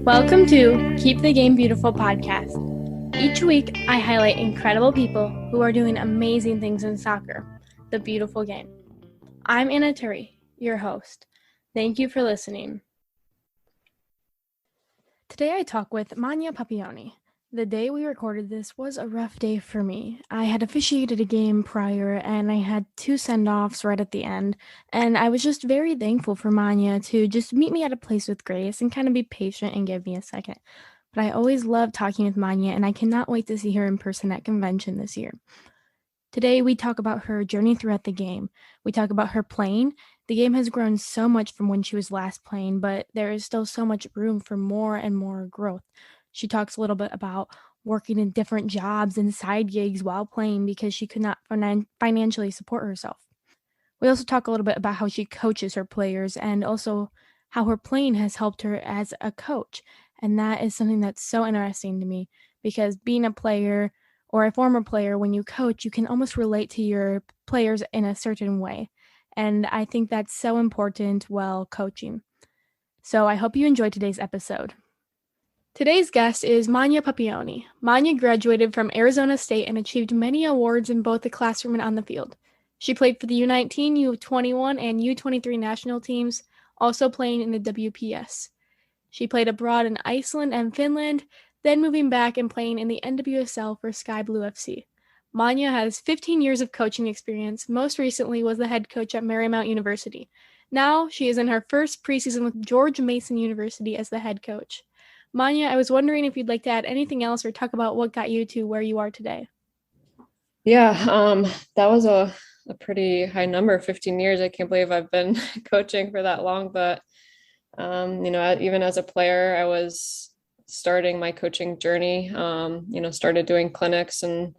Welcome to Keep the Game Beautiful podcast. Each week, I highlight incredible people who are doing amazing things in soccer, the beautiful game. I'm Anna Turi, your host. Thank you for listening. Today I talk with Manya Puppione. The day we recorded this was a rough day for me. I had officiated a game prior and I had 2 send-offs right at the end, and I was just very thankful for Manya to just meet me at a place with grace and kind of be patient and give me a second. But I always love talking with Manya, and I cannot wait to see her in person at convention this year. Today we talk about her journey throughout the game. We talk about her playing. The game has grown so much from when she was last playing, but there is still so much room for more and more growth. She talks a little bit about working in different jobs and side gigs while playing because she could not financially support herself. We also talk a little bit about how she coaches her players and also how her playing has helped her as a coach. And that is something that's so interesting to me because being a player or a former player, when you coach, you can almost relate to your players in a certain way. And I think that's so important while coaching. So I hope you enjoyed today's episode. Today's guest is Manya Puppione. Manya graduated from Arizona State and achieved many awards in both the classroom and on the field. She played for the U19, U21, and U23 national teams, also playing in the WPS. She played abroad in Iceland and Finland, then moving back and playing in the NWSL for Sky Blue FC. Manya has 15 years of coaching experience, most recently was the head coach at Marymount University. Now she is in her first preseason with George Mason University as the head coach. Manya, I was wondering if you'd like to add anything else or talk about what got you to where you are today. Yeah, that was a pretty high number, 15 years. I can't believe I've been coaching for that long, but even as a player, I was starting my coaching journey, started doing clinics and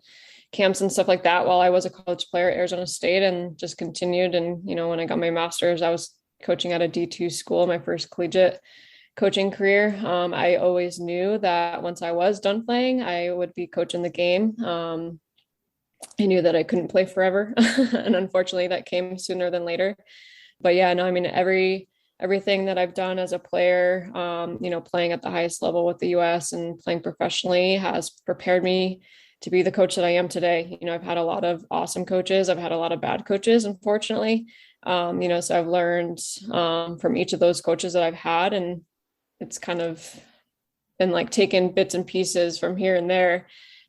camps and stuff like that while I was a college player at Arizona State and just continued. And, when I got my master's, I was coaching at a D2 school, my first collegiate coaching career. I always knew that once I was done playing, I would be coaching the game. I knew that I couldn't play forever. And unfortunately that came sooner than later. But yeah, no, I mean, everything that I've done as a player, playing at the highest level with the US and playing professionally has prepared me to be the coach that I am today. I've had a lot of awesome coaches. I've had a lot of bad coaches, unfortunately. So I've learned from each of those coaches that I've had, and it's kind of been like taking bits and pieces from here and there.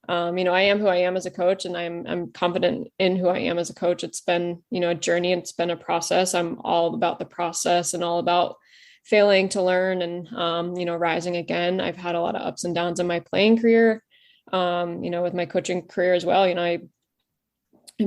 I am who I am as a coach, and I'm confident in who I am as a coach. It's been, a journey. It's been a process. I'm all about the process and all about failing to learn and, rising again. I've had a lot of ups and downs in my playing career, with my coaching career as well. I'm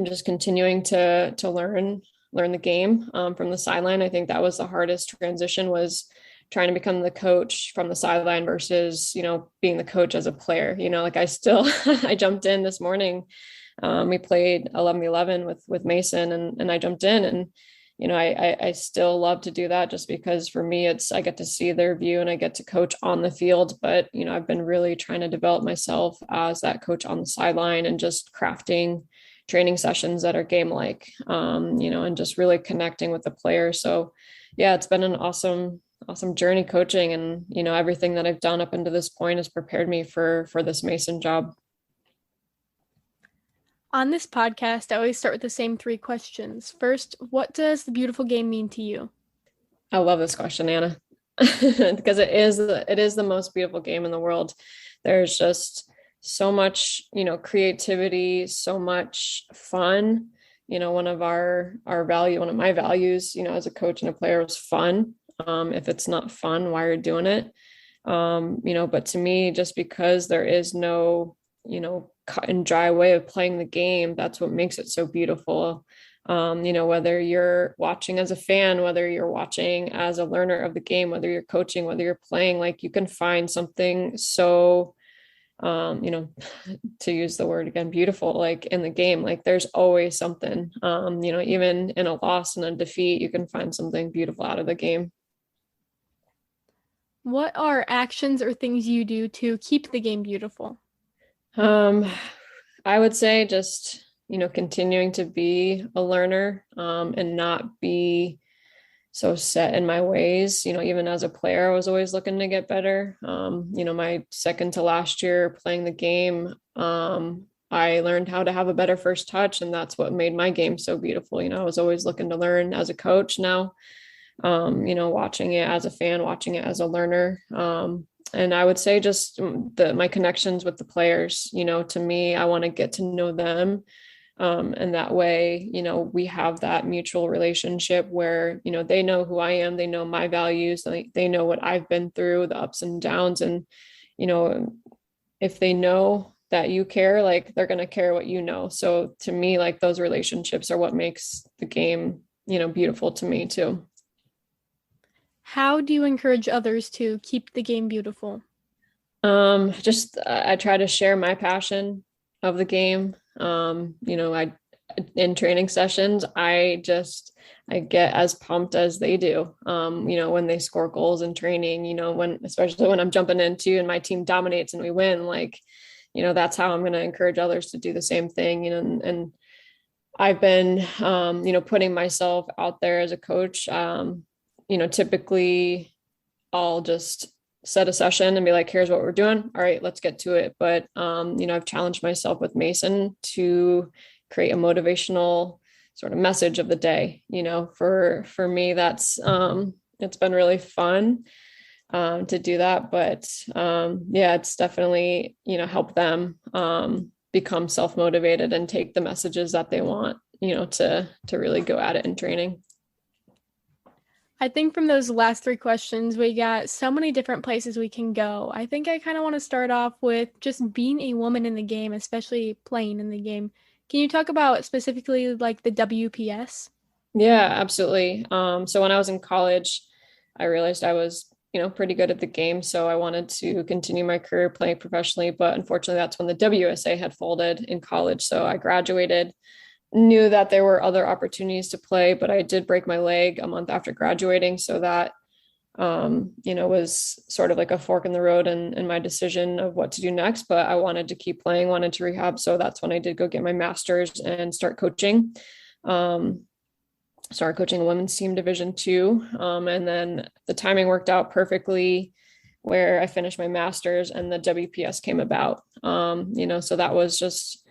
just continuing to learn the game from the sideline. I think that was the hardest transition, was trying to become the coach from the sideline versus, being the coach as a player. I jumped in this morning. We played 11v11 with Mason, and I jumped in, and, I still love to do that just because for me, I get to see their view and I get to coach on the field. But, I've been really trying to develop myself as that coach on the sideline and just crafting training sessions that are game-like, and just really connecting with the players. So yeah, it's been an awesome journey coaching, and everything that I've done up until this point has prepared me for this Mason job. On this podcast, I always start with the same 3 questions. First, what does the beautiful game mean to you? I love this question, Anna, because it is the most beautiful game in the world. There's just so much, creativity, so much fun. One of my values, as a coach and a player was fun. If it's not fun, why are you doing it? But to me, just because there is no, cut and dry way of playing the game, that's what makes it so beautiful. Whether you're watching as a fan, whether you're watching as a learner of the game, whether you're coaching, whether you're playing, like you can find something so, to use the word again, beautiful, like in the game. Like there's always something, even in a loss and a defeat, you can find something beautiful out of the game. What are actions or things you do to keep the game beautiful? I would say just, continuing to be a learner, and not be so set in my ways. Even as a player, I was always looking to get better. My second to last year playing the game, I learned how to have a better first touch, and that's what made my game so beautiful. I was always looking to learn as a coach now, watching it as a fan, watching it as a learner. And I would say just my connections with the players, to me, I want to get to know them. And that way, we have that mutual relationship where, they know who I am, they know my values, they know what I've been through, the ups and downs. And, you know, if they know that you care, like they're going to care what you know. So to me, like those relationships are what makes the game, beautiful to me too. How do you encourage others to keep the game beautiful? Just I try to share my passion of the game. I in training sessions, I get as pumped as they do. When they score goals in training, especially when I'm jumping into and my team dominates and we win, like, that's how I'm going to encourage others to do the same thing. And I've been, putting myself out there as a coach. Typically I'll just set a session and be like, here's what we're doing. All right, let's get to it. But, I've challenged myself with Mason to create a motivational sort of message of the day. For me, that's, it's been really fun, to do that. But, yeah, it's definitely, help them, become self-motivated and take the messages that they want, to really go at it in training. I think from those last three questions, we got so many different places we can go. I think I kind of want to start off with just being a woman in the game, especially playing in the game. Can you talk about specifically like the WPS? Yeah, absolutely. So when I was in college, I realized I was, pretty good at the game. So I wanted to continue my career playing professionally. But unfortunately, that's when the WSA had folded in college. So I graduated, knew that there were other opportunities to play, but I did break my leg a month after graduating. So that, was sort of like a fork in the road in my decision of what to do next. But I wanted to keep playing, wanted to rehab. So that's when I did go get my master's and start coaching. Started coaching a women's team Division 2. And then the timing worked out perfectly where I finished my master's and the WPS came about. So that was just,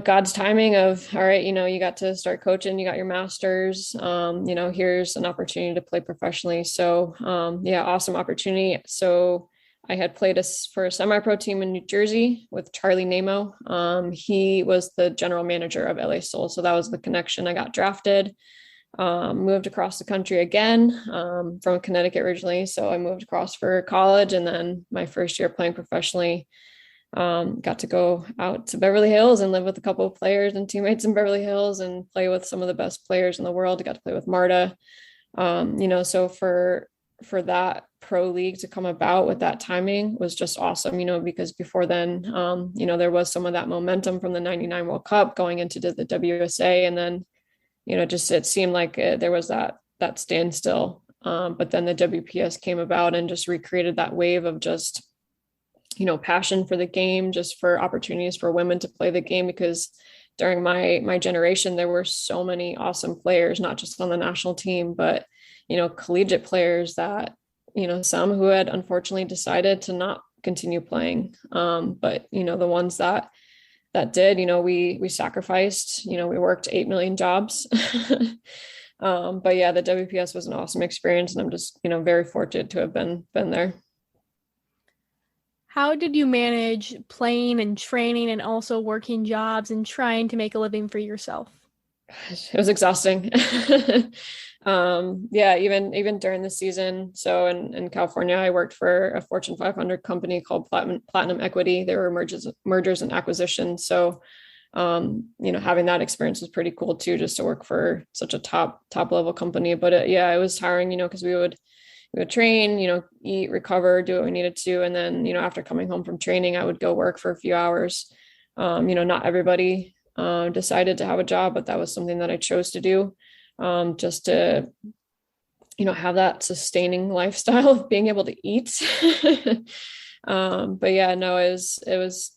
God's timing of, all right, you got to start coaching, you got your master's, here's an opportunity to play professionally. So, yeah, awesome opportunity. So I had played for a semi-pro team in New Jersey with Charlie Nemo. He was the general manager of LA Soul. So that was the connection. I got drafted, moved across the country again, from Connecticut originally. So I moved across for college. And then my first year playing professionally, got to go out to Beverly Hills and live with a couple of players and teammates in Beverly Hills and play with some of the best players in the world. I got to play with Marta. So for that pro league to come about with that timing was just awesome, because before then, there was some of that momentum from the 99 World Cup going into the WSA. And then, just it seemed like there was that standstill. But then the WPS came about and just recreated that wave of just, passion for the game, just for opportunities for women to play the game, because during my generation, there were so many awesome players, not just on the national team, but, collegiate players that, some who had unfortunately decided to not continue playing. But, the ones that did, we sacrificed, we worked 8 million jobs. But yeah, the WPS was an awesome experience. And I'm just, very fortunate to have been there. How did you manage playing and training and also working jobs and trying to make a living for yourself? It was exhausting. Yeah, even during the season. So in California, I worked for a Fortune 500 company called Platinum Equity. They were mergers and acquisitions. So, having that experience was pretty cool too, just to work for such a top level company. But yeah, it was tiring, because we would train, eat, recover, do what we needed to. And then, after coming home from training, I would go work for a few hours. Not everybody decided to have a job, but that was something that I chose to do, just to, have that sustaining lifestyle of being able to eat. But yeah, no, it was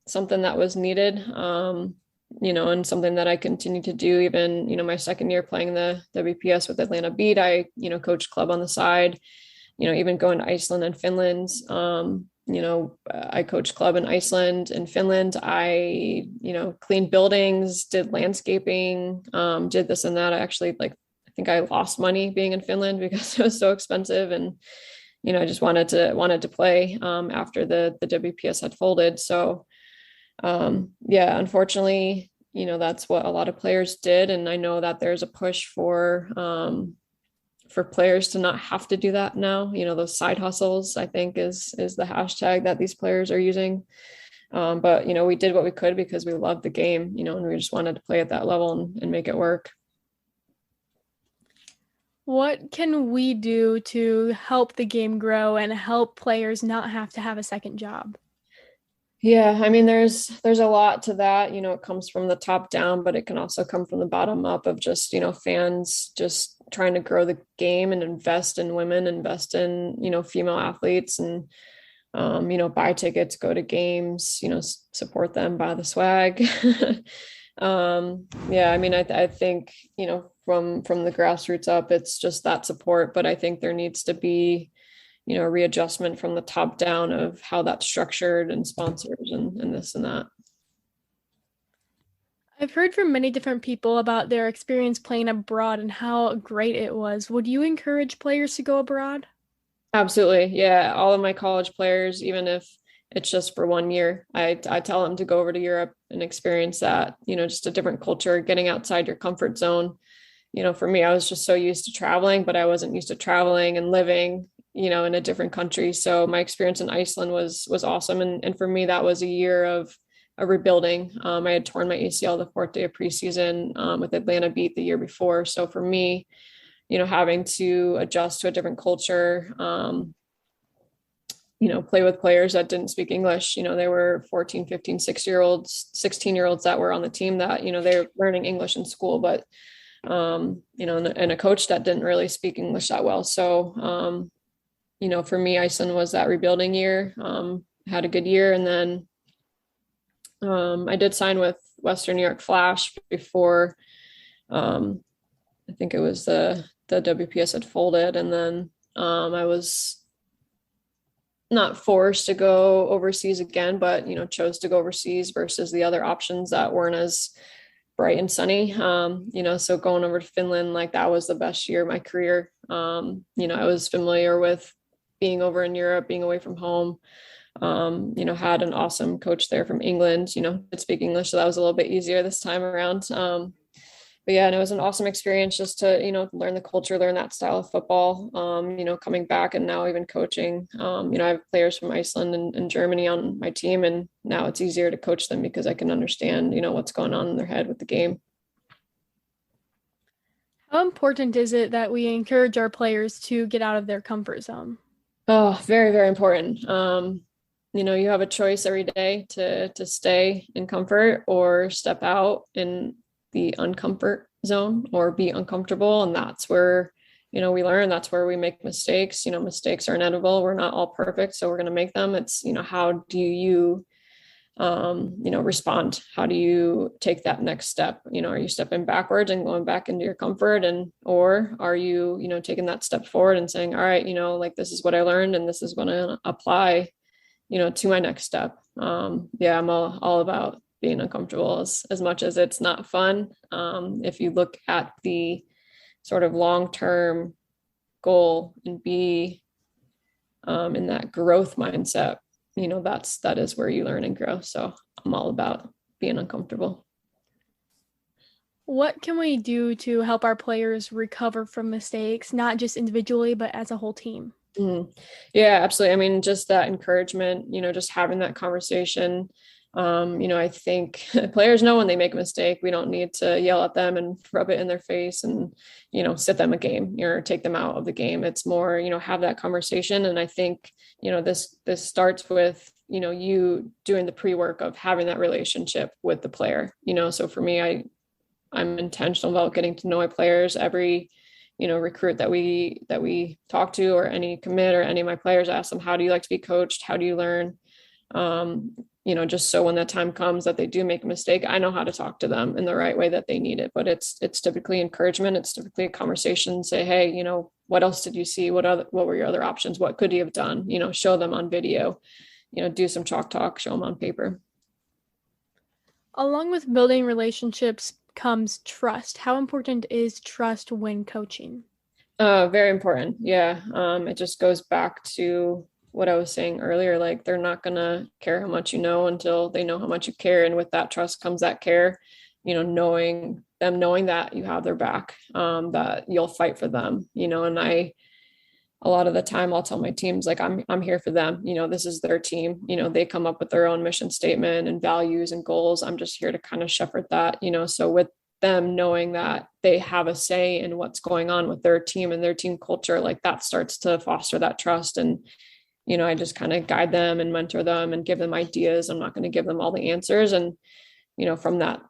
something that was needed. And something that I continue to do even, my second year playing the WPS with Atlanta Beat. I, coached club on the side, even going to Iceland and Finland. I coached club in Iceland and Finland. I, cleaned buildings, did landscaping, did this and that. I think I lost money being in Finland because it was so expensive. And, I just wanted to play after the WPS had folded. So yeah, unfortunately, that's what a lot of players did. And I know that there's a push for players to not have to do that now. Those side hustles, I think is the hashtag that these players are using. But we did what we could because we loved the game, and we just wanted to play at that level and make it work. What can we do to help the game grow and help players not have to have a second job? Yeah, I mean, there's a lot to that. It comes from the top down, but it can also come from the bottom up of just, fans just trying to grow the game and invest in women, invest in, female athletes and, buy tickets, go to games, support them, buy the swag. Yeah, I mean, I think, from the grassroots up, it's just that support, but I think there needs to be readjustment from the top down of how that's structured and sponsors and this and that. I've heard from many different people about their experience playing abroad and how great it was. Would you encourage players to go abroad? Absolutely. Yeah. All of my college players, even if it's just for 1 year, I tell them to go over to Europe and experience that, just a different culture, getting outside your comfort zone. For me, I was just so used to traveling, but I wasn't used to traveling and living, in a different country. So my experience in Iceland was awesome. And for me, that was a year of a rebuilding. I had torn my ACL the fourth day of preseason with Atlanta Beat the year before. So for me, having to adjust to a different culture, play with players that didn't speak English. They were 14, 15, 6-year-olds, 16-year-olds that were on the team that, they were learning English in school, but, and a coach that didn't really speak English that well. So, for me, Iceland was that rebuilding year. Had a good year. And then I did sign with Western New York Flash before I think it was the WPS had folded. And then I was not forced to go overseas again, but chose to go overseas versus the other options that weren't as bright and sunny. So going over to Finland, like that was the best year of my career. I was familiar with being over in Europe, being away from home. Had an awesome coach there from England, could speak English, so that was a little bit easier this time around. But yeah, and it was an awesome experience just to, learn the culture, learn that style of football, coming back and now even coaching. I have players from Iceland and Germany on my team, and now it's easier to coach them because I can understand, what's going on in their head with the game. How important is it that we encourage our players to get out of their comfort zone? Oh, very, very important. You have a choice every day to stay in comfort or step out in the uncomfort zone or be uncomfortable. And that's where, we learn, that's where we make mistakes. Mistakes are inevitable. We're not all perfect, so we're going to make them. It's, how do you, respond? How do you take that next step? Are you stepping backwards and going back into your comfort or are you, taking that step forward and saying, all right, like this is what I learned and this is what I'm going to apply, to my next step. Yeah, I'm all about being uncomfortable as much as it's not fun. If you look at the sort of long-term goal and be in that growth mindset, that is where you learn and grow. So I'm all about being uncomfortable. What can we do to help our players recover from mistakes, not just individually, but as a whole team? Yeah, absolutely. I mean, just that encouragement, just having that conversation. I think players know when they make a mistake. We don't need to yell at them and rub it in their face and, sit them a game or take them out of the game. It's more, have that conversation. And I think, this starts with, you doing the pre-work of having that relationship with the player, so for me, I'm intentional about getting to know my players. Every recruit that we talk to or any commit or any of my players, ask them, how do you like to be coached? How do you learn? just so when that time comes that they do make a mistake, I know how to talk to them in the right way that they need it. But it's typically encouragement. It's typically a conversation, say, hey, what else did you see? What were your other options? What could you have done? Show them on video, do some chalk talk, show them on paper. Along with building relationships comes trust. How important is trust when coaching? Very important. Yeah. It just goes back to what I was saying earlier. Like they're not gonna care how much you know until they know how much you care. And with that trust comes that care, knowing that you have their back, that you'll fight for them, and a lot of the time I'll tell my teams, like, I'm here for them. This is their team. They come up with their own mission statement and values and goals. I'm just here to kind of shepherd that, so with them knowing that they have a say in what's going on with their team and their team culture, like that starts to foster that trust. And, I just kind of guide them and mentor them and give them ideas. I'm not going to give them all the answers. And, from that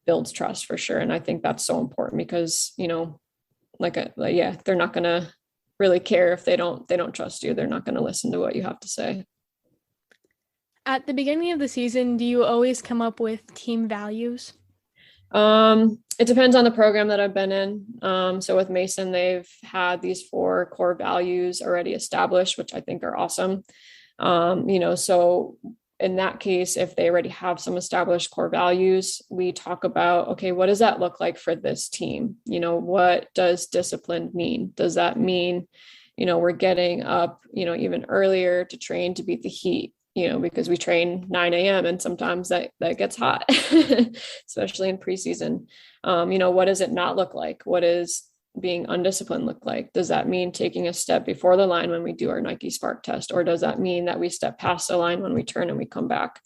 builds trust for sure. And I think that's so important because, yeah, they're not going to really care if they don't trust you. They're not going to listen to what you have to say. At the beginning of the season, do you always come up with team values? It depends on the program that I've been in. So with Mason, they've had these 4 core values already established, which I think are awesome. So in that case, if they already have some established core values, we talk about, okay, what does that look like for this team? What does discipline mean? Does that mean, we're getting up, even earlier to train to beat the heat? Because we train 9 a.m. and sometimes that gets hot, especially in preseason. What does it not look like? What does being undisciplined look like? Does that mean taking a step before the line when we do our Nike Spark test? Or does that mean that we step past the line when we turn and we come back?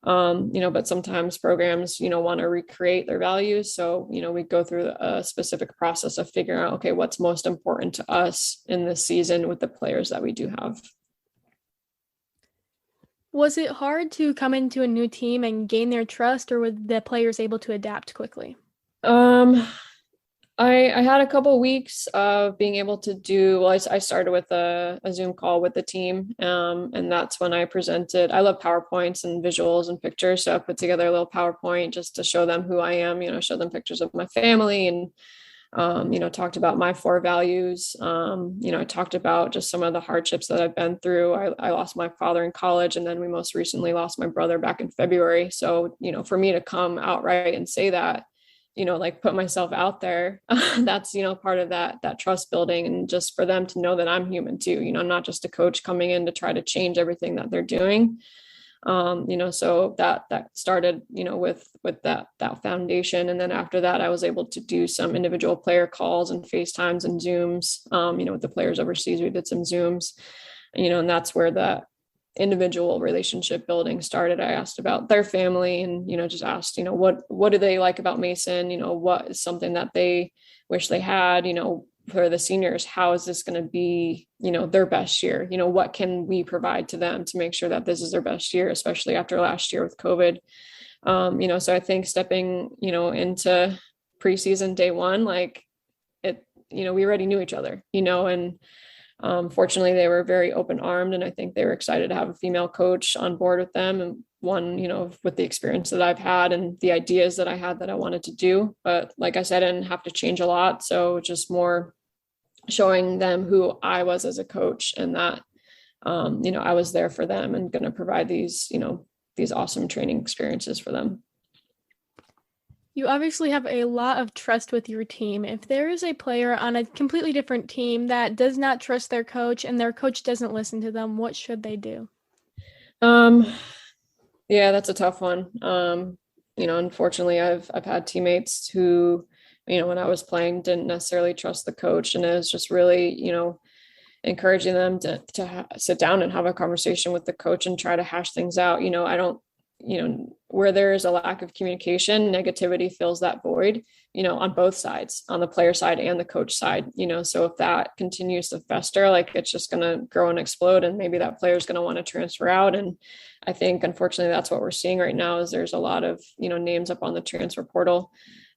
But sometimes programs, want to recreate their values. So, we go through a specific process of figuring out, okay, what's most important to us in this season with the players that we do have. Was it hard to come into a new team and gain their trust, or were the players able to adapt quickly? I had a couple of weeks of being able to do, well, I started with a Zoom call with the team. And that's when I presented. I love PowerPoints and visuals and pictures. So I put together a little PowerPoint just to show them who I am, show them pictures of my family and, talked about my 4 values. I talked about just some of the hardships that I've been through. I lost my father in college, and then we most recently lost my brother back in February. So, for me to come outright and say that, like put myself out there, that's, part of that trust building, and just for them to know that I'm human too, I'm not just a coach coming in to try to change everything that they're doing. So that started, with that foundation. And then after that, I was able to do some individual player calls and FaceTimes and Zooms, with the players overseas. We did some Zooms, and that's where the individual relationship building started. I asked about their family and, just asked, what do they like about Mason? What is something that they wish they had, for the seniors, how is this going to be, their best year? What can we provide to them to make sure that this is their best year, especially after last year with COVID? So I think stepping, into preseason day 1, like it, we already knew each other, and fortunately they were very open armed, and I think they were excited to have a female coach on board with them, and one, with the experience that I've had and the ideas that I had that I wanted to do. But like I said, I didn't have to change a lot. So just more showing them who I was as a coach, and that, I was there for them and going to provide these awesome training experiences for them. You obviously have a lot of trust with your team. If there is a player on a completely different team that does not trust their coach and their coach doesn't listen to them, what should they do? Yeah, that's a tough one. Unfortunately, I've had teammates who, when I was playing, didn't necessarily trust the coach, and it was just really, encouraging them to sit down and have a conversation with the coach and try to hash things out. I don't, where there is a lack of communication, negativity fills that void, on both sides, on the player side and the coach side, so if that continues to fester, like it's just going to grow and explode, and maybe that player is going to want to transfer out. And I think, unfortunately, that's what we're seeing right now, is there's a lot of, names up on the transfer portal.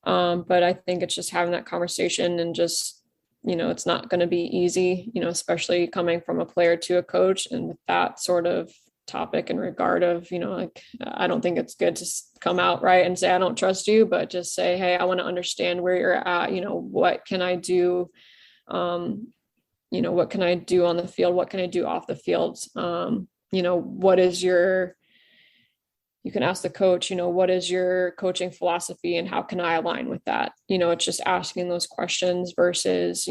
But I think it's just having that conversation, and just, it's not going to be easy, especially coming from a player to a coach, and with that sort of topic in regard of, like, I don't think it's good to come out right and say, I don't trust you, but just say, hey, I want to understand where you're at. What can I do? What can I do on the field? What can I do off the field? What is you can ask the coach, what is your coaching philosophy and how can I align with that? It's just asking those questions versus,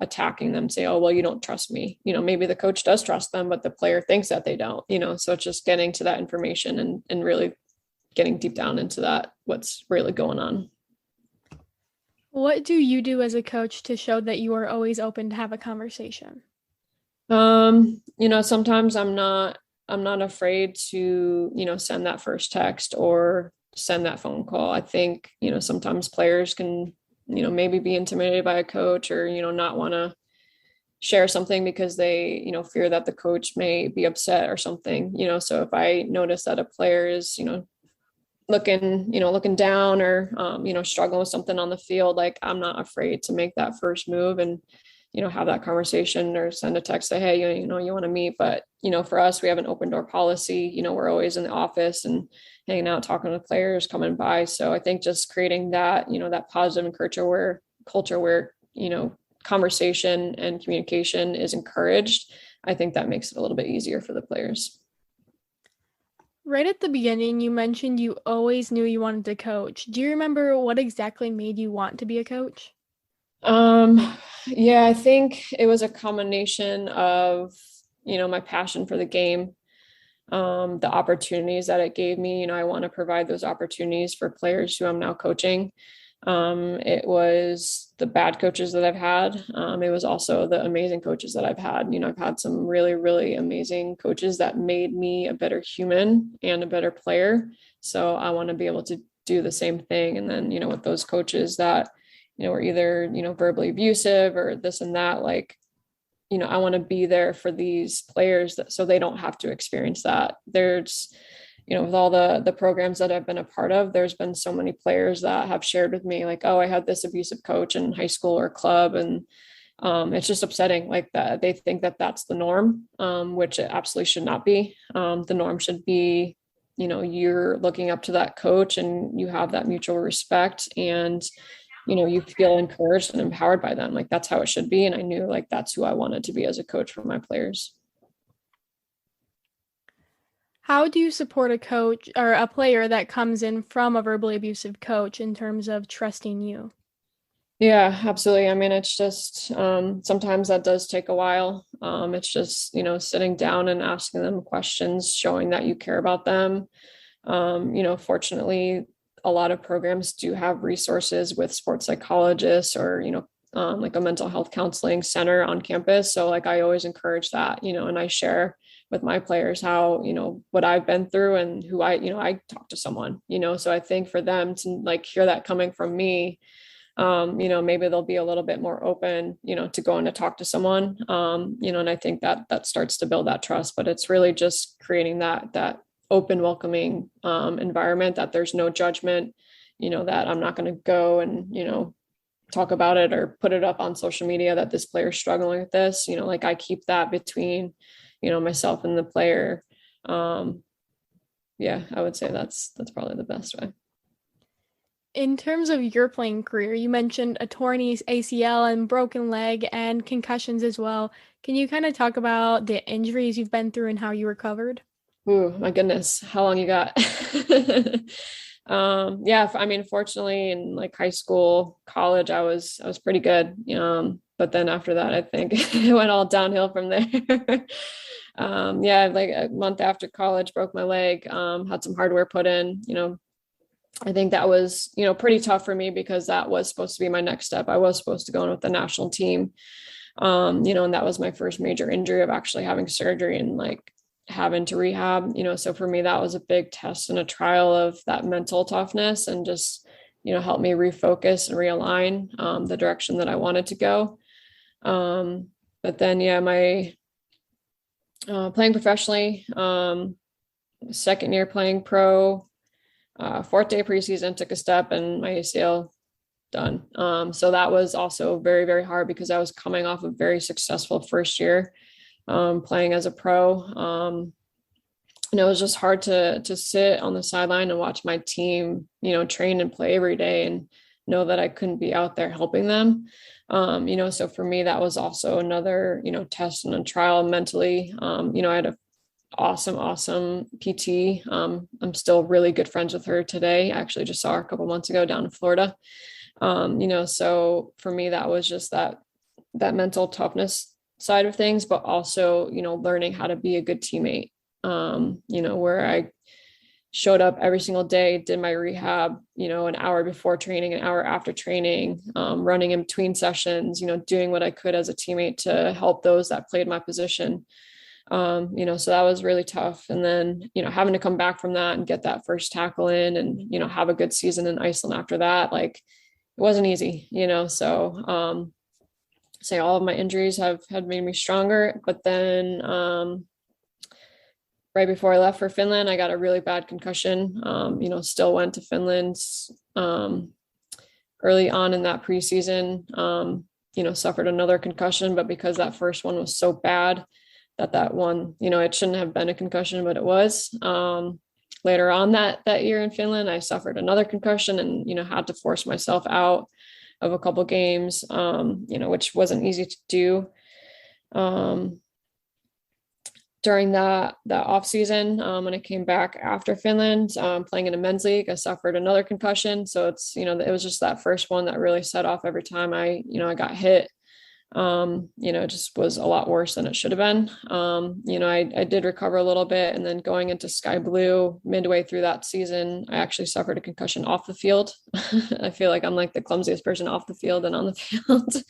attacking them, say, oh, well, you don't trust me. Maybe the coach does trust them, but the player thinks that they don't, so it's just getting to that information and really getting deep down into that, what's really going on. What do you do as a coach to show that you are always open to have a conversation? Sometimes I'm not afraid to, send that first text or send that phone call. I think, sometimes players can, maybe be intimidated by a coach or, not want to share something because they, fear that the coach may be upset or something, so if I notice that a player is, looking down or, struggling with something on the field, like I'm not afraid to make that first move and, have that conversation or send a text, say, hey, you want to meet. But, for us, we have an open door policy, we're always in the office and hanging out, talking to players coming by. So I think just creating that, that positive culture where, conversation and communication is encouraged. I think that makes it a little bit easier for the players. Right at the beginning, you mentioned you always knew you wanted to coach. Do you remember what exactly made you want to be a coach? Yeah, I think it was a combination of, my passion for the game, the opportunities that it gave me. I want to provide those opportunities for players who I'm now coaching. It was the bad coaches that I've had. It was also the amazing coaches that I've had. I've had some really, really amazing coaches that made me a better human and a better player. So I want to be able to do the same thing. And then, with those coaches that, were either, verbally abusive or this and that, like, I want to be there for these players so they don't have to experience that. There's, with all the programs that I've been a part of, there's been so many players that have shared with me, like, oh, I had this abusive coach in high school or club. And it's just upsetting, like, that they think that that's the norm, which it absolutely should not be. The norm should be, you're looking up to that coach and you have that mutual respect and, you feel encouraged and empowered by them. Like, that's how it should be. And I knew, like, that's who I wanted to be as a coach for my players. How do you support a coach or a player that comes in from a verbally abusive coach in terms of trusting you? Yeah, absolutely. I mean, it's just sometimes that does take a while. It's just, sitting down and asking them questions, showing that you care about them. Fortunately, a lot of programs do have resources with sports psychologists or, like a mental health counseling center on campus. So, like, I always encourage that, and I share with my players how, what I've been through and who I talk to someone, so I think for them to, like, hear that coming from me, maybe they'll be a little bit more open, to going to talk to someone, and I think that starts to build that trust. But it's really just creating that open, welcoming environment, that there's no judgment, that I'm not going to go and, talk about it or put it up on social media that this player is struggling with this, like, I keep that between, myself and the player. Yeah, I would say that's probably the best way. In terms of your playing career, you mentioned a torn ACL and broken leg and concussions as well. Can you kind of talk about the injuries you've been through and how you recovered? Ooh, my goodness, how long you got? Yeah, I mean, fortunately in, like, high school, college, I was pretty good. But then after that, I think it went all downhill from there. Yeah, like a month after college, broke my leg, had some hardware put in, I think that was, pretty tough for me because that was supposed to be my next step. I was supposed to go in with the national team. And that was my first major injury of actually having surgery and, like, having to rehab, so for me, that was a big test and a trial of that mental toughness and just, help me refocus and realign the direction that I wanted to go. But then, yeah, my playing professionally, second year playing pro, fourth day preseason, took a step and my ACL done. So that was also very, very hard because I was coming off a very successful first year playing as a pro. And it was just hard to sit on the sideline and watch my team, train and play every day and know that I couldn't be out there helping them. So for me, that was also another, test and a trial mentally. I had a awesome PT. I'm still really good friends with her today. I actually just saw her a couple months ago down in Florida. So for me, that was just that mental toughness side of things, but also, learning how to be a good teammate. Where I showed up every single day, did my rehab, an hour before training, an hour after training, running in between sessions, doing what I could as a teammate to help those that played my position. So that was really tough. And then, having to come back from that and get that first tackle in and, have a good season in Iceland after that, like it wasn't easy, so say all of my injuries had made me stronger, but then right before I left for Finland, I got a really bad concussion. Still went to Finland early on in that preseason. Suffered another concussion, but because that first one was so bad that one, it shouldn't have been a concussion, but it was. Later on that year in Finland, I suffered another concussion and had to force myself out of a couple games, which wasn't easy to do. During that off season, when I came back after Finland, playing in a men's league, I suffered another concussion. So it's, it was just that first one that really set off every time I got hit. It just was a lot worse than it should have been. I did recover a little bit, and then going into Sky Blue midway through that season, I actually suffered a concussion off the field. I feel like I'm like the clumsiest person off the field and on the field.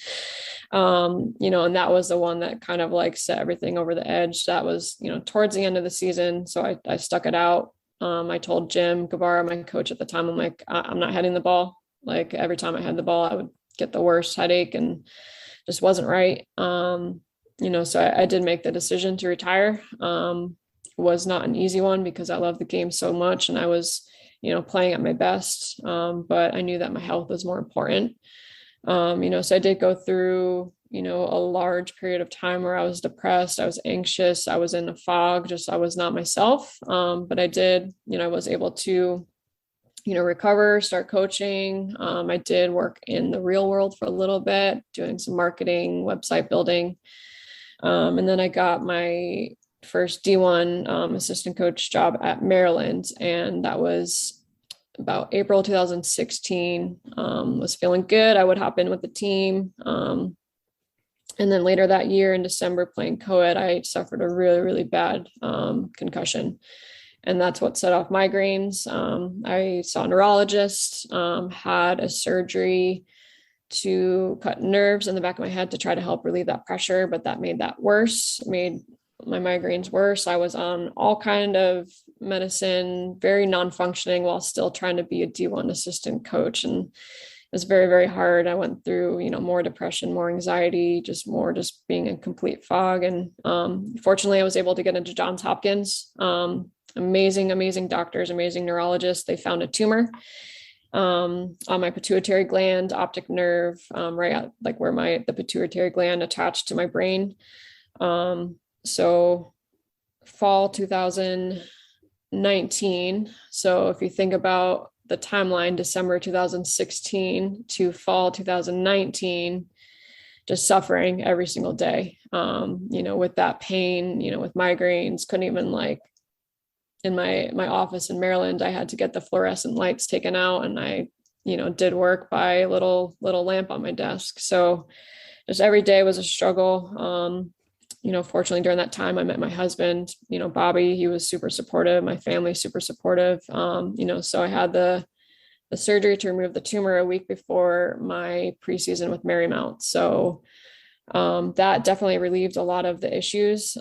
And that was the one that kind of like set everything over the edge. That was, towards the end of the season. So I stuck it out. I told Jim Guevara, my coach at the time, I'm like, I'm not heading the ball. Like every time I had the ball, I would get the worst headache and just wasn't right. So I did make the decision to retire. Was not an easy one because I love the game so much and I was, playing at my best. But I knew that my health was more important. So I did go through, a large period of time where I was depressed, I was anxious, I was in a fog, just I was not myself. But I did, I was able to, recover, start coaching. I did work in the real world for a little bit, doing some marketing, website building. And then I got my first D1 assistant coach job at Maryland. And that was about April 2016. Was feeling good. I would hop in with the team. And then later that year in December playing co-ed, I suffered a really, really bad concussion. And that's what set off migraines. I saw a neurologist, had a surgery to cut nerves in the back of my head to try to help relieve that pressure, but that made that worse, made my migraines worse. I was on all kind of medicine, very non-functioning while still trying to be a D1 assistant coach. And it was very, very hard. I went through, more depression, more anxiety, just being in complete fog. And fortunately, I was able to get into Johns Hopkins. Amazing doctors, amazing neurologists. They found a tumor on my pituitary gland, optic nerve, right at like where the pituitary gland attached to my brain. So fall 2019. So if you think about the timeline, December 2016 to fall 2019, just suffering every single day, with that pain, with migraines, couldn't even like in my office in Maryland, I had to get the fluorescent lights taken out and I, did work by a little lamp on my desk. So just every day was a struggle. Fortunately during that time I met my husband, Bobby, he was super supportive, my family super supportive. So I had the surgery to remove the tumor a week before my preseason with Marymount. So that definitely relieved a lot of the issues.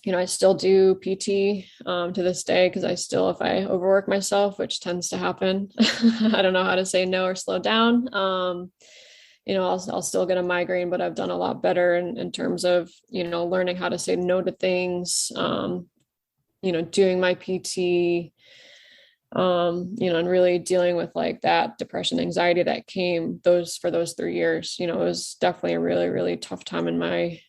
I still do PT to this day because if I overwork myself, which tends to happen, I don't know how to say no or slow down. I'll still get a migraine, but I've done a lot better in terms of, learning how to say no to things, doing my PT, and really dealing with like that depression, anxiety that came for those 3 years. It was definitely a really, really tough time in my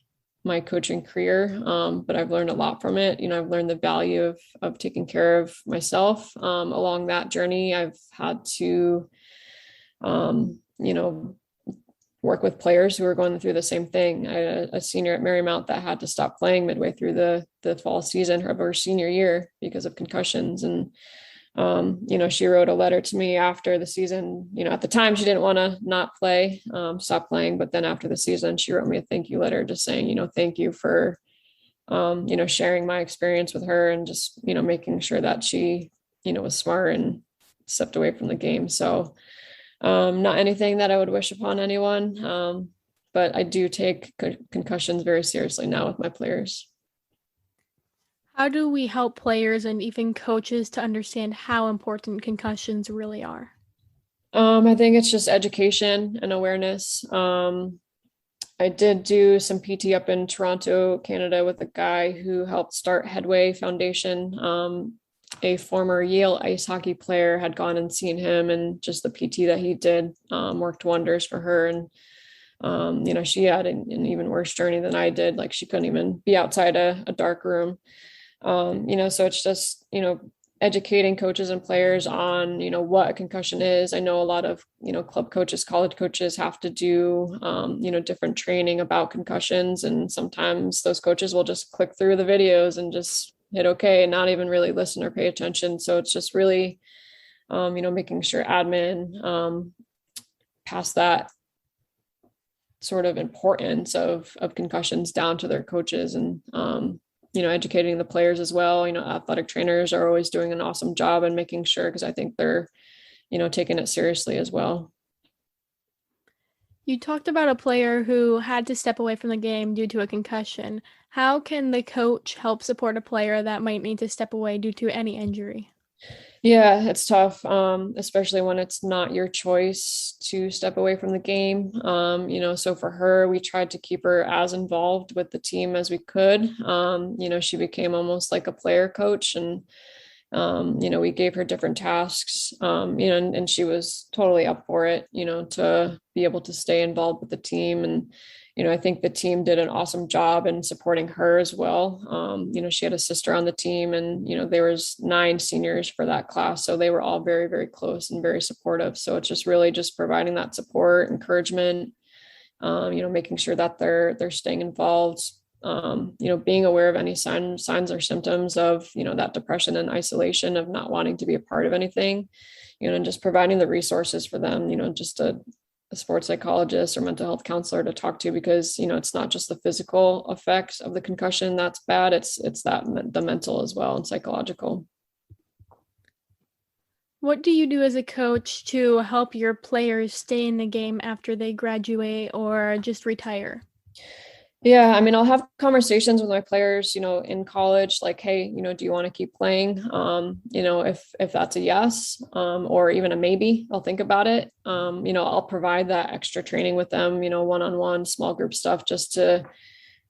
my coaching career. But I've learned a lot from it. I've learned the value of taking care of myself. Along that journey, I've had to, work with players who are going through the same thing. I had a senior at Marymount that had to stop playing midway through the fall season of her senior year because of concussions. And she wrote a letter to me after the season. At the time she didn't want to not play, stop playing, but then after the season, she wrote me a thank you letter just saying, thank you for, sharing my experience with her and just, making sure that she, was smart and stepped away from the game. So, not anything that I would wish upon anyone. But I do take concussions very seriously now with my players. How do we help players and even coaches to understand how important concussions really are? I think it's just education and awareness. I did do some PT up in Toronto, Canada, with a guy who helped start Headway Foundation. A former Yale ice hockey player had gone and seen him, and just the PT that he did worked wonders for her. And she had an even worse journey than I did. Like, she couldn't even be outside a dark room. So it's just, educating coaches and players on, what a concussion is. I know a lot of, club coaches, college coaches have to do, different training about concussions. And sometimes those coaches will just click through the videos and just hit okay and not even really listen or pay attention. So it's just really, making sure admin pass that sort of importance of concussions down to their coaches, and educating the players as well. Athletic trainers are always doing an awesome job and making sure, because I think they're, taking it seriously as well. You talked about a player who had to step away from the game due to a concussion. How can the coach help support a player that might need to step away due to any injury? Yeah, it's tough, especially when it's not your choice to step away from the game. So for her, we tried to keep her as involved with the team as we could. She became almost like a player coach, and we gave her different tasks, and she was totally up for it, to be able to stay involved with the team. And I think the team did an awesome job in supporting her as well. She had a sister on the team, and there was 9 seniors for that class, so they were all very, very close and very supportive. So it's just really just providing that support, encouragement, making sure that they're staying involved, being aware of any signs or symptoms of, that depression and isolation of not wanting to be a part of anything, and just providing the resources for them, just a sports psychologist or mental health counselor to talk to, because it's not just the physical effects of the concussion that's bad, it's that the mental as well and psychological. What do you do as a coach to help your players stay in the game after they graduate or just retire? Yeah, I mean, I'll have conversations with my players, in college, like, hey, do you want to keep playing? If that's a yes, or even a maybe, I'll think about it. I'll provide that extra training with them, one-on-one, small group stuff, just to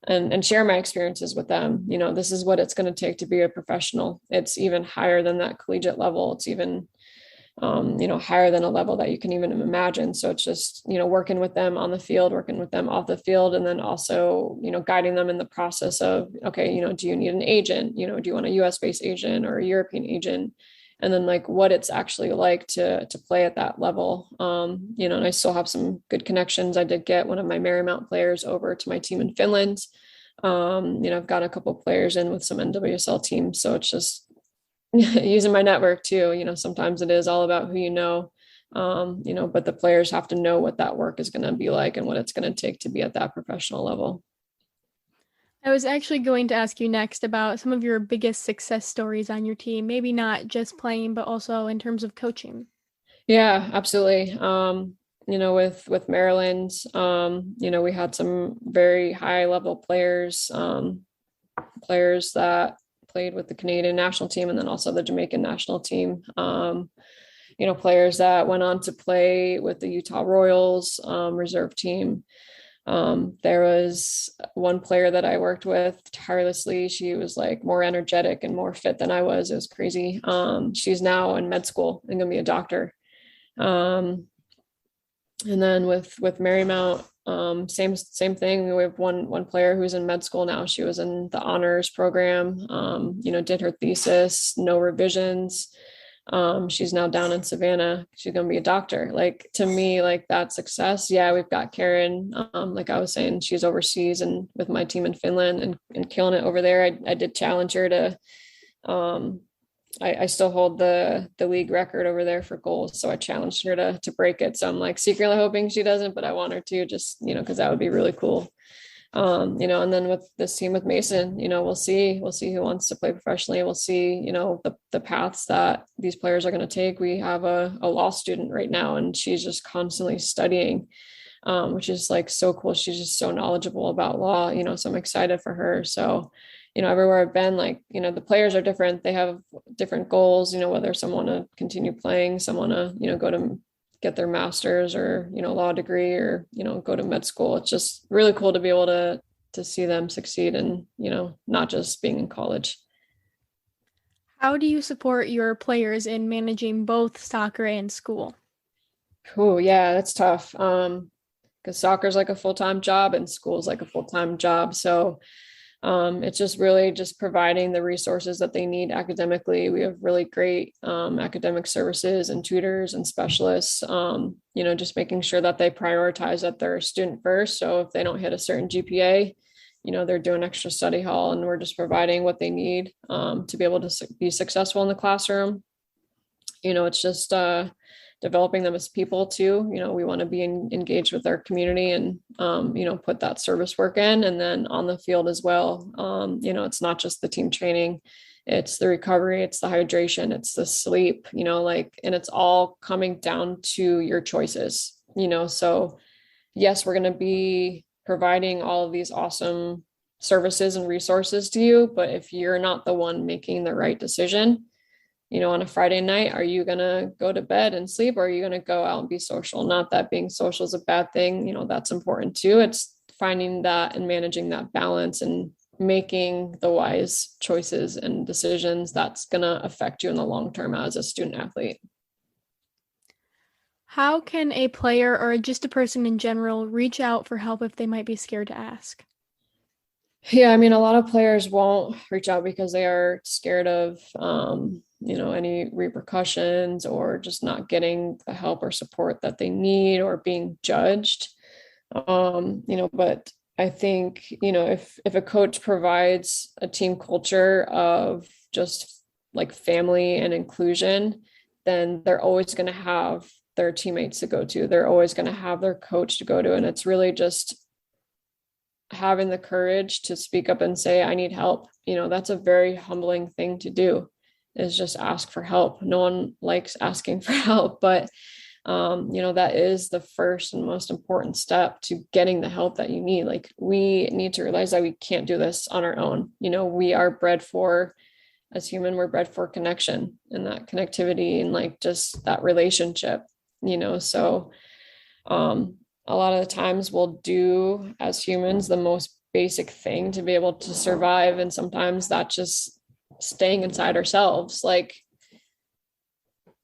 and share my experiences with them. This is what it's going to take to be a professional. It's even higher than that collegiate level. It's even higher than a level that you can even imagine. So it's just, working with them on the field, working with them off the field, and then also, guiding them in the process of, okay, do you need an agent? Do you want a US based agent or a European agent? And then, like, what it's actually like to play at that level. And I still have some good connections. I did get one of my Marymount players over to my team in Finland. I've got a couple of players in with some NWSL teams. So it's just using my network too. Sometimes it is all about who but the players have to know what that work is going to be like and what it's going to take to be at that professional level. I was actually going to ask you next about some of your biggest success stories on your team, maybe not just playing, but also in terms of coaching. Yeah, absolutely. With Maryland, we had some very high level players, players that played with the Canadian national team and then also the Jamaican national team. Players that went on to play with the Utah Royals reserve team. There was one player that I worked with tirelessly. She was like more energetic and more fit than I was. It was crazy. She's now in med school and gonna be a doctor. And then with Marymount, same thing. We have one player who's in med school now. She was in the honors program, did her thesis, no revisions. She's now down in Savannah. She's gonna be a doctor. Like, to me, like, that's success. Yeah, we've got Karen. Like I was saying, she's overseas and with my team in Finland and killing it over there. I did challenge her to um, I still hold the league record over there for goals. So I challenged her to break it. So I'm like secretly hoping she doesn't, but I want her to, just, because that would be really cool. And then with this team with Mason, we'll see who wants to play professionally. We'll see, the paths that these players are going to take. We have a law student right now, and she's just constantly studying, which is like so cool. She's just so knowledgeable about law, so I'm excited for her. So, everywhere I've been, like, the players are different. They have different goals, whether someone to continue playing, someone to, go to get their master's or, law degree, or, go to med school. It's just really cool to be able to see them succeed and, not just being in college. How do you support your players in managing both soccer and school? Cool. Yeah, that's tough. Because soccer's like a full-time job and school's like a full-time job. So it's just really just providing the resources that they need academically. We have really great academic services and tutors and specialists, just making sure that they prioritize that they're student first. So if they don't hit a certain GPA, they're doing extra study hall, and we're just providing what they need to be able to be successful in the classroom. It's just developing them as people too. We want to be engaged with our community and, put that service work in. And then on the field as well, it's not just the team training, it's the recovery, it's the hydration, it's the sleep, and it's all coming down to your choices, so yes, we're going to be providing all of these awesome services and resources to you, but if you're not the one making the right decision, on a Friday night, are you going to go to bed and sleep, or are you going to go out and be social? Not that being social is a bad thing. That's important too. It's finding that and managing that balance and making the wise choices and decisions that's going to affect you in the long term as a student athlete. How can a player or just a person in general reach out for help if they might be scared to ask? Yeah, I mean, a lot of players won't reach out because they are scared of, any repercussions or just not getting the help or support that they need or being judged. But I think, if a coach provides a team culture of just like family and inclusion, then they're always going to have their teammates to go to. They're always going to have their coach to go to. And it's really just having the courage to speak up and say, I need help. That's a very humbling thing to do, is just ask for help. No one likes asking for help, but that is the first and most important step to getting the help that you need. Like, we need to realize that we can't do this on our own. We are bred for, as human, we're bred for connection and that connectivity and like just that relationship, so a lot of the times we'll do as humans the most basic thing to be able to survive. And sometimes that's just staying inside ourselves. Like,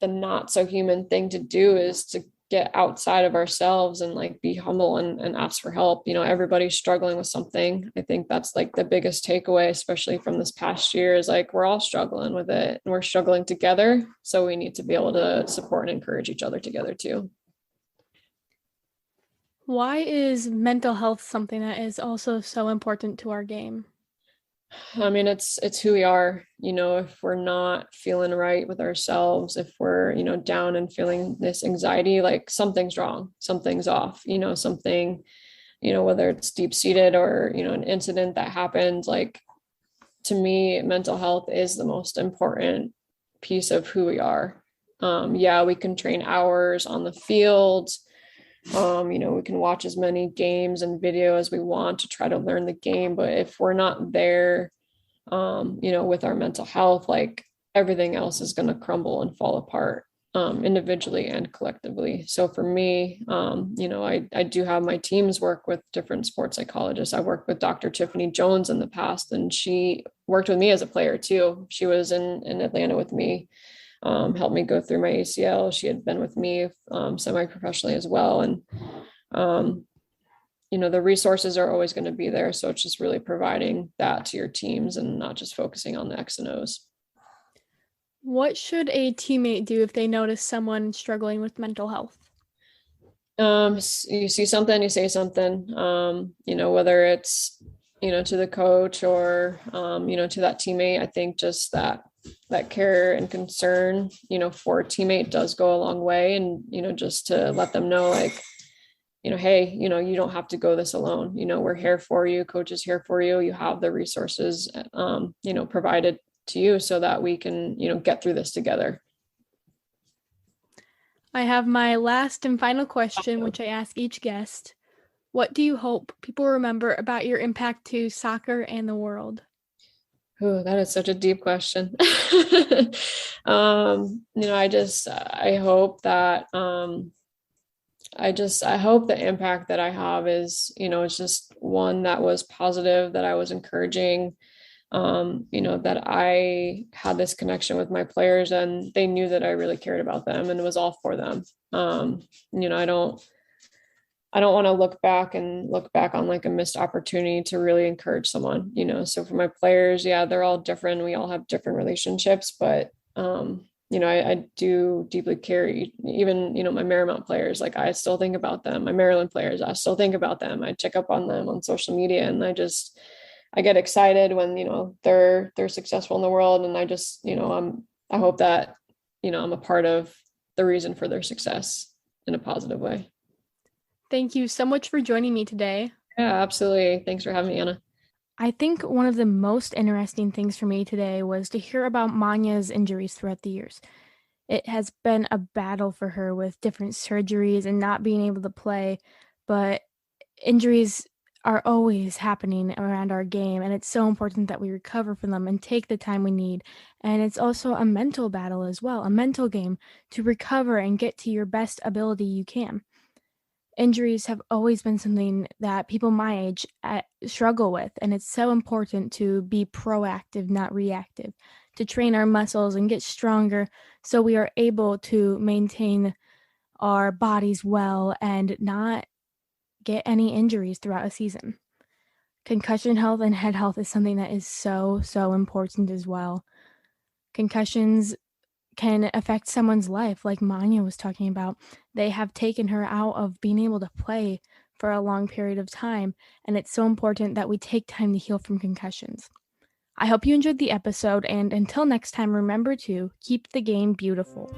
the not so human thing to do is to get outside of ourselves and like be humble and ask for help. Everybody's struggling with something. I think that's like the biggest takeaway, especially from this past year, is like, we're all struggling with it and we're struggling together. So we need to be able to support and encourage each other together too. Why is mental health something that is also so important to our game? I mean, it's who we are. If we're not feeling right with ourselves, if we're, down and feeling this anxiety, like something's wrong, something's off, something, whether it's deep seated or, an incident that happened. Like, to me, mental health is the most important piece of who we are. Yeah, we can train hours on the field. We can watch as many games and video as we want to try to learn the game, but if we're not there, with our mental health, like, everything else is going to crumble and fall apart, individually and collectively. So for me, I do have my teams work with different sports psychologists. I worked with Dr. Tiffany Jones in the past, and she worked with me as a player too. She was in Atlanta with me, helped me go through my ACL. She had been with me semi-professionally as well. And, um, the resources are always going to be there. So it's just really providing that to your teams and not just focusing on the X and O's. What should a teammate do if they notice someone struggling with mental health? You see something, you say something, whether it's, to the coach or, to that teammate. I think just that care and concern, for a teammate does go a long way. And, just to let them know, like, hey, you don't have to go this alone. We're here for you. Coach is here for you. You have the resources, provided to you so that we can, get through this together. I have my last and final question, which I ask each guest. What do you hope people remember about your impact to soccer and the world? Oh, that is such a deep question. I hope that, I hope the impact that I have is, it's just one that was positive, that I was encouraging, that I had this connection with my players and they knew that I really cared about them and it was all for them. I don't want to look back on like a missed opportunity to really encourage someone, so for my players, yeah, they're all different. We all have different relationships, but, I do deeply care. Even, my Marymount players, like I still think about them. My Maryland players, I still think about them. I check up on them on social media and I get excited when, they're successful in the world. And I just, I hope that, I'm a part of the reason for their success in a positive way. Thank you so much for joining me today. Yeah, absolutely. Thanks for having me, Anna. I think one of the most interesting things for me today was to hear about Manya's injuries throughout the years. It has been a battle for her with different surgeries and not being able to play, but injuries are always happening around our game, and it's so important that we recover from them and take the time we need. And it's also a mental battle as well, a mental game to recover and get to your best ability you can. Injuries have always been something that people my age struggle with, and it's so important to be proactive, not reactive, to train our muscles and get stronger so we are able to maintain our bodies well and not get any injuries throughout a season. Concussion health and head health is something that is so, so important as well. Concussions can affect someone's life, like Manya was talking about. They have taken her out of being able to play for a long period of time, and it's so important that we take time to heal from concussions. I hope you enjoyed the episode, and until next time, remember to keep the game beautiful.